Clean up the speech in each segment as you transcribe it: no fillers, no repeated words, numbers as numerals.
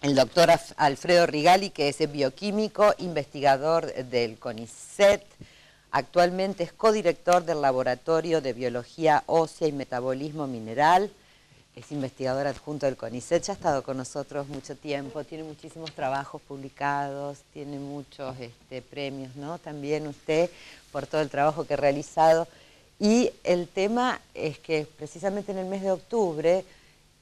el doctor Alfredo Rigali, que es bioquímico, investigador del CONICET. Actualmente es codirector del Laboratorio de Biología Ósea y Metabolismo Mineral. Es investigador adjunto del CONICET, ya ha estado con nosotros mucho tiempo, tiene muchísimos trabajos publicados, tiene muchos premios, ¿no? También usted, por todo el trabajo que ha realizado. Y el tema es que precisamente en el mes de octubre,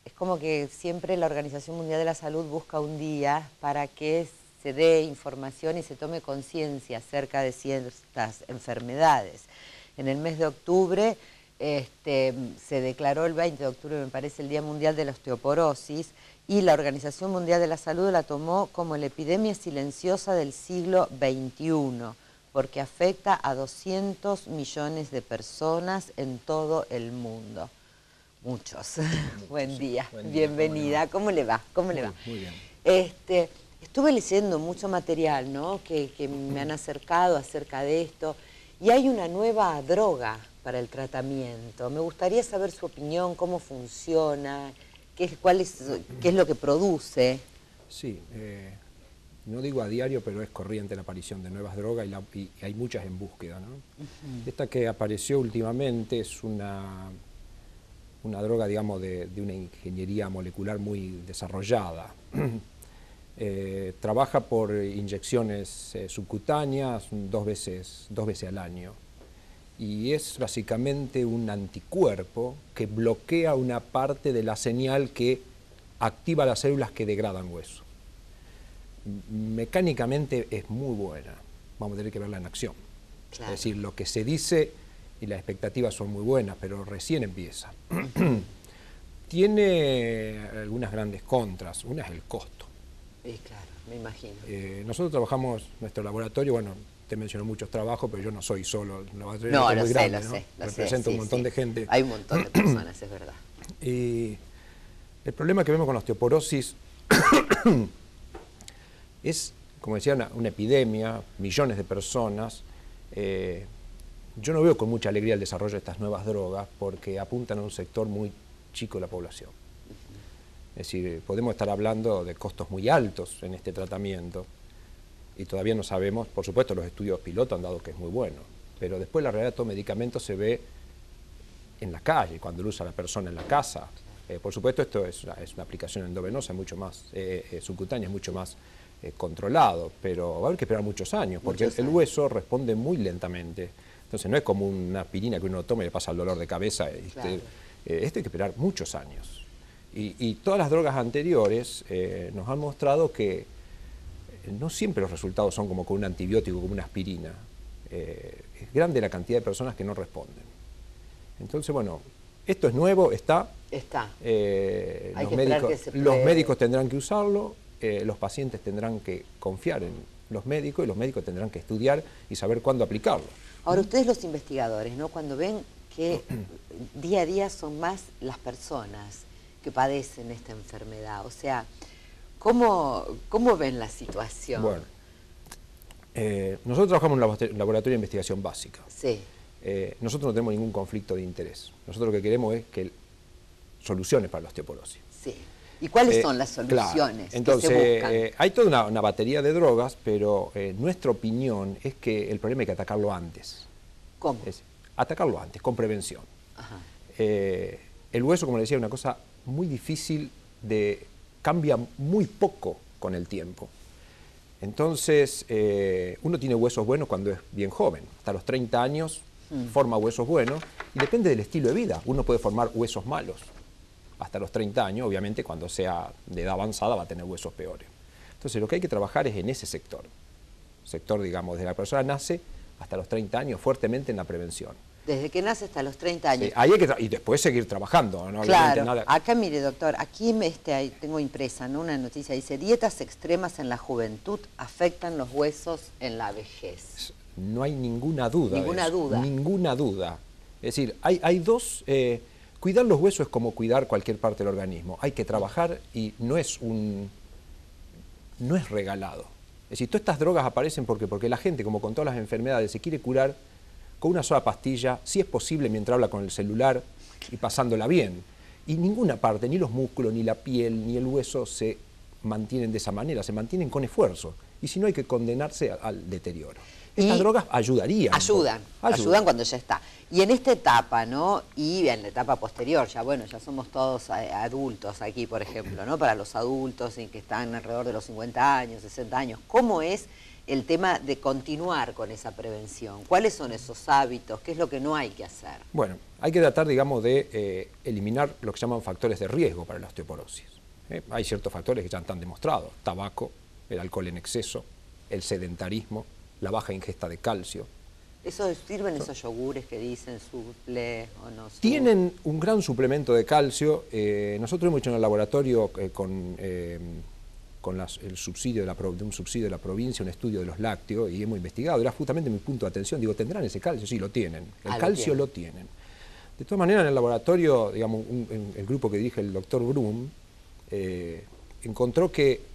es como que siempre la Organización Mundial de la Salud busca un día para que se dé información y se tome conciencia acerca de ciertas enfermedades. En el mes de octubre se declaró el 20 de octubre, me parece, el Día Mundial de la Osteoporosis, y la Organización Mundial de la Salud la tomó como la epidemia silenciosa del siglo XXI, porque afecta a 200 millones de personas en todo el mundo. Muchos. Buen día, bienvenida. ¿Cómo le va? ¿Cómo le va? Muy bien. Estuve leyendo mucho material, ¿no? que me han acercado acerca de esto, y hay una nueva droga para el tratamiento. Me gustaría saber su opinión, cómo funciona, qué es lo que produce. Sí, no digo a diario, pero es corriente la aparición de nuevas drogas y hay muchas en búsqueda, ¿no? Esta que apareció últimamente es una droga, digamos, de una ingeniería molecular muy desarrollada. Trabaja por inyecciones subcutáneas dos veces al año. Y es básicamente un anticuerpo que bloquea una parte de la señal que activa las células que degradan hueso. Mecánicamente es muy buena. Vamos a tener que verla en acción. Claro. Es decir, lo que se dice y las expectativas son muy buenas, pero recién empieza. Tiene algunas grandes contras. Una es el costo. Claro, me imagino. Nosotros trabajamos, nuestro laboratorio, bueno, te menciono muchos trabajos, pero yo no soy solo. El laboratorio no, es muy grande, lo sé. Representa un montón de gente. Hay un montón de personas, es verdad. Y el problema que vemos con la osteoporosis es, como decía, una epidemia, millones de personas. Yo no veo con mucha alegría el desarrollo de estas nuevas drogas porque apuntan a un sector muy chico de la población. Es decir, podemos estar hablando de costos muy altos en este tratamiento y todavía no sabemos, por supuesto los estudios piloto han dado que es muy bueno, pero después la realidad de todo medicamento se ve en la calle, cuando lo usa la persona en la casa. Por supuesto esto es una aplicación endovenosa, mucho más subcutánea, es mucho más controlado, pero va a haber que esperar muchos años porque el hueso responde muy lentamente. Entonces no es como una aspirina que uno toma y le pasa el dolor de cabeza. Esto hay que esperar muchos años. Y todas las drogas anteriores nos han mostrado que no siempre los resultados son como con un antibiótico, como una aspirina. Es grande la cantidad de personas que no responden. Entonces, bueno, esto es nuevo, está. Los médicos tendrán que usarlo, los pacientes tendrán que confiar en los médicos y los médicos tendrán que estudiar y saber cuándo aplicarlo. Ahora, ustedes los investigadores, ¿no? Cuando ven que día a día son más las personas que padecen esta enfermedad, o sea, ¿cómo ven la situación? Bueno, nosotros trabajamos en un laboratorio de investigación básica. Sí. Nosotros no tenemos ningún conflicto de interés. Nosotros lo que queremos es que soluciones para la osteoporosis. Sí. ¿Y cuáles son las soluciones? Claro. Entonces, que se buscan? hay toda una batería de drogas, pero nuestra opinión es que el problema hay que atacarlo antes. ¿Cómo? Atacarlo antes, con prevención. Ajá. El hueso, como le decía, es una cosa muy difícil cambia muy poco con el tiempo. Entonces, uno tiene huesos buenos cuando es bien joven. Hasta los 30 años forma huesos buenos y depende del estilo de vida. Uno puede formar huesos malos. Hasta los 30 años, obviamente, cuando sea de edad avanzada va a tener huesos peores. Entonces, lo que hay que trabajar es en ese sector. Sector, digamos, desde la persona nace hasta los 30 años, fuertemente en la prevención. Desde que nace hasta los 30 años. Sí, ahí hay que y después seguir trabajando, ¿no? Claro, acá mire doctor, aquí ahí tengo impresa, ¿no? Una noticia, dice, dietas extremas en la juventud afectan los huesos en la vejez. No hay ninguna duda. Ninguna duda. Ninguna duda. Es decir, hay dos, cuidar los huesos es como cuidar cualquier parte del organismo. Hay que trabajar y no es regalado. Es decir, todas estas drogas aparecen porque la gente, como con todas las enfermedades, se quiere curar con una sola pastilla, si es posible mientras habla con el celular y pasándola bien. Y ninguna parte, ni los músculos, ni la piel, ni el hueso se mantienen de esa manera, se mantienen con esfuerzo. Y si no, hay que condenarse al deterioro. Estas drogas ayudarían. Ayudan cuando ya está. Y en esta etapa, ¿no? Y en la etapa posterior, ya bueno, ya somos todos adultos aquí, por ejemplo, ¿no? Para los adultos que están alrededor de los 50 años, 60 años, ¿cómo es el tema de continuar con esa prevención? ¿Cuáles son esos hábitos? ¿Qué es lo que no hay que hacer? Bueno, hay que tratar, digamos, de eliminar lo que se llaman factores de riesgo para la osteoporosis. Hay ciertos factores que ya están demostrados: tabaco, el alcohol en exceso, el sedentarismo, la baja ingesta de calcio. ¿Eso sirven esos yogures que dicen suple o no suple? Tienen un gran suplemento de calcio. Nosotros hemos hecho en el laboratorio con el subsidio de un subsidio de la provincia, un estudio de los lácteos, y hemos investigado. Era justamente mi punto de atención. Digo, ¿tendrán ese calcio? Sí, lo tienen. El calcio lo tienen. De todas maneras, en el laboratorio, digamos, el grupo que dirige el doctor Brum, encontró que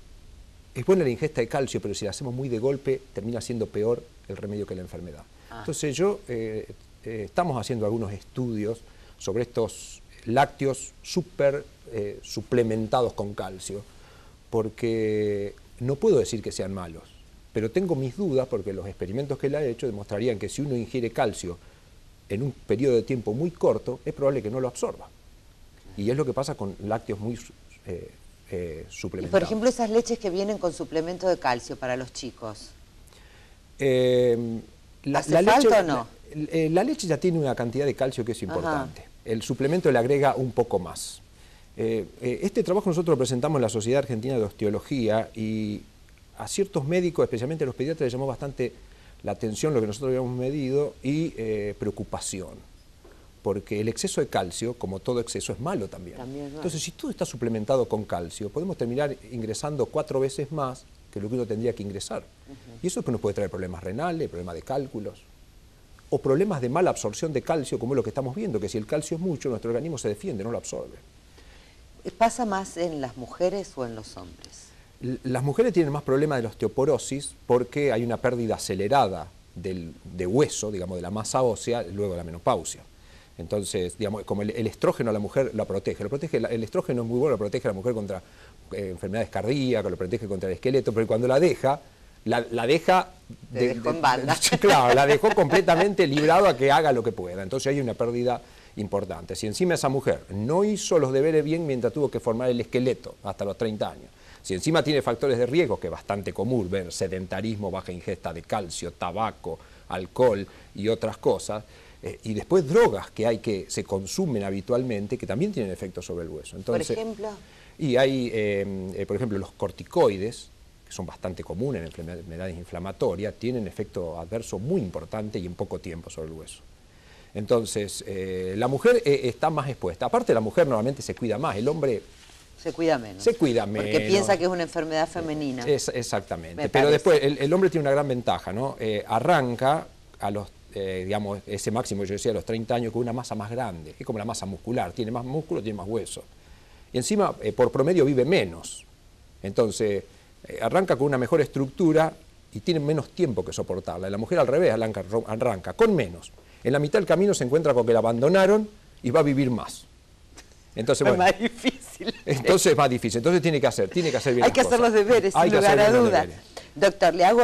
es buena la ingesta de calcio, pero si la hacemos muy de golpe, termina siendo peor el remedio que la enfermedad. Entonces estamos haciendo algunos estudios sobre estos lácteos suplementados con calcio, porque no puedo decir que sean malos, pero tengo mis dudas porque los experimentos que él ha hecho demostrarían que si uno ingiere calcio en un periodo de tiempo muy corto, es probable que no lo absorba. Y es lo que pasa con lácteos muy suplementados. Y por ejemplo, esas leches que vienen con suplemento de calcio para los chicos. ¿Hace falta o no? La leche ya tiene una cantidad de calcio que es importante. Ajá. El suplemento le agrega un poco más. Este trabajo nosotros lo presentamos en la Sociedad Argentina de Osteología y a ciertos médicos, especialmente a los pediatras, les llamó bastante la atención lo que nosotros habíamos medido y preocupación. Porque el exceso de calcio, como todo exceso, es malo también. Entonces, si todo está suplementado con calcio, podemos terminar ingresando 4 veces más que lo que uno tendría que ingresar. Y eso nos puede traer problemas renales, problemas de cálculos, o problemas de mala absorción de calcio, como es lo que estamos viendo, que si el calcio es mucho, nuestro organismo se defiende, no lo absorbe. ¿Pasa más en las mujeres o en los hombres? Las mujeres tienen más problemas de la osteoporosis porque hay una pérdida acelerada de hueso, digamos, de la masa ósea, luego de la menopausia. Entonces, digamos, como el estrógeno a la mujer la protege. El estrógeno es muy bueno, lo protege a la mujer contra enfermedades cardíacas, lo protege contra el esqueleto, pero cuando la deja, la deja... dejó en banda. Claro, la dejó completamente librado a que haga lo que pueda. Entonces hay una pérdida importante. Si encima esa mujer no hizo los deberes bien mientras tuvo que formar el esqueleto hasta los 30 años, si encima tiene factores de riesgo, que es bastante común ver sedentarismo, baja ingesta de calcio, tabaco, alcohol y otras cosas, y después drogas que se consumen habitualmente, que también tienen efectos sobre el hueso. Entonces, ¿por ejemplo? Y hay, por ejemplo, los corticoides, que son bastante comunes en enfermedades inflamatorias, tienen efecto adverso muy importante y en poco tiempo sobre el hueso. Entonces, la mujer está más expuesta. Aparte, la mujer normalmente se cuida más, el hombre... Se cuida menos. Se cuida menos. Porque piensa que es una enfermedad femenina. Exactamente. Pero después, el hombre tiene una gran ventaja, ¿no? Arranca a los, digamos, ese máximo que yo decía, a los 30 años, con una masa más grande. Es como la masa muscular. Tiene más músculo, tiene más hueso. Y encima, por promedio, vive menos. Entonces, arranca con una mejor estructura y tiene menos tiempo que soportarla. La mujer, al revés, arranca con menos. En la mitad del camino se encuentra con que la abandonaron y va a vivir más. Entonces, bueno, es más difícil. Entonces es más difícil. Entonces tiene que hacer bien las cosas. Hay que hacer los deberes, sin lugar a dudas. Doctor, le hago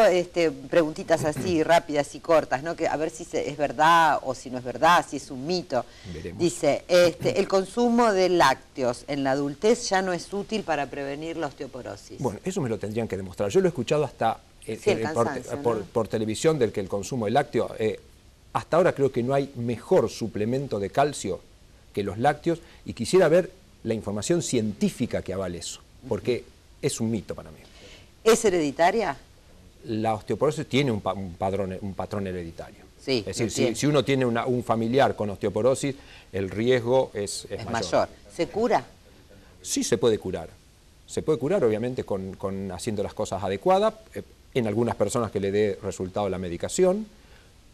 preguntitas así rápidas y cortas, ¿no? Que a ver si es verdad o si no es verdad, si es un mito. Veremos. Dice, el consumo de lácteos en la adultez ya no es útil para prevenir la osteoporosis. Bueno, eso me lo tendrían que demostrar. Yo lo he escuchado hasta por televisión del que el consumo de lácteos. Hasta ahora creo que no hay mejor suplemento de calcio que los lácteos y quisiera ver la información científica que avale eso, porque es un mito para mí. ¿Es hereditaria? La osteoporosis tiene un patrón hereditario. Sí, es decir, si uno tiene un familiar con osteoporosis, el riesgo es mayor. ¿Se cura? Sí, se puede curar. Se puede curar, obviamente, haciendo las cosas adecuadas, en algunas personas que le dé resultado la medicación,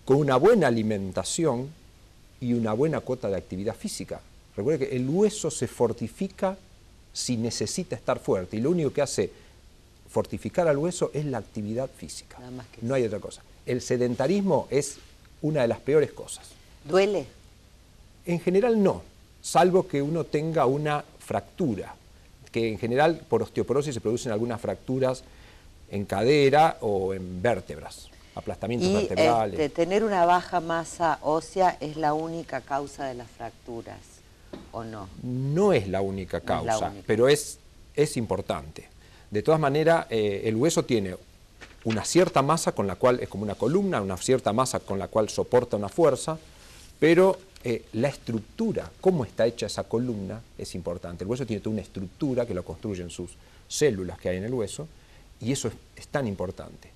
con una buena alimentación y una buena cuota de actividad física. Recuerde que el hueso se fortifica si necesita estar fuerte y lo único que hace fortificar al hueso es la actividad física. Nada más que no hay otra cosa. El sedentarismo es una de las peores cosas. ¿Duele? En general no, salvo que uno tenga una fractura, que en general por osteoporosis se producen algunas fracturas en cadera o en vértebras, aplastamientos vertebrales. Y tener una baja masa ósea es la única causa de las fracturas, ¿o no? No es la única causa, no es la única. Pero es importante. De todas maneras, el hueso tiene una cierta masa con la cual es como una columna, una cierta masa con la cual soporta una fuerza, pero la estructura, cómo está hecha esa columna, es importante. El hueso tiene toda una estructura que lo construyen sus células que hay en el hueso, y eso es tan importante.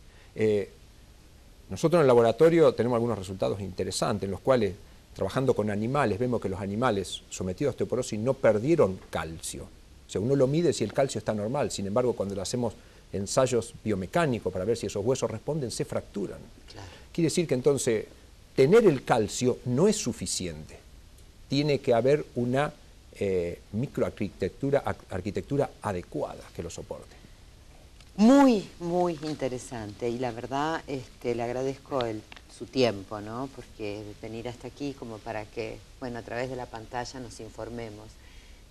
Nosotros en el laboratorio tenemos algunos resultados interesantes, en los cuales, trabajando con animales, vemos que los animales sometidos a osteoporosis no perdieron calcio. O sea, uno lo mide si el calcio está normal, sin embargo, cuando le hacemos ensayos biomecánicos para ver si esos huesos responden, se fracturan. Claro. Quiere decir que entonces tener el calcio no es suficiente. Tiene que haber una microarquitectura adecuada que lo soporte. Muy, muy interesante, y la verdad le agradezco su tiempo, ¿no? Porque venir hasta aquí como para que, bueno, a través de la pantalla nos informemos.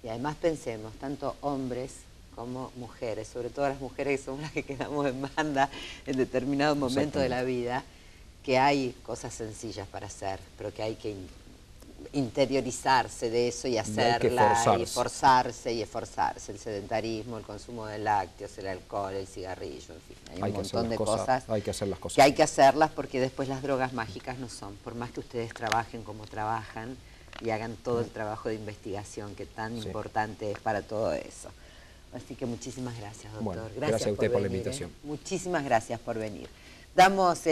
Y además pensemos, tanto hombres como mujeres, sobre todo las mujeres que somos las que quedamos en banda en determinado momento de la vida, que hay cosas sencillas para hacer, pero que hay que interiorizarse de eso y hacerla, y forzarse y esforzarse. El sedentarismo, el consumo de lácteos, el alcohol, el cigarrillo, en fin, hay un montón de cosas. Hay que hacer las cosas. Que hay que hacerlas porque después las drogas mágicas no son. Por más que ustedes trabajen como trabajan y hagan todo el trabajo de investigación que tan importante es para todo eso. Así que muchísimas gracias, doctor. Bueno, gracias a usted por la invitación. Muchísimas gracias por venir. Damos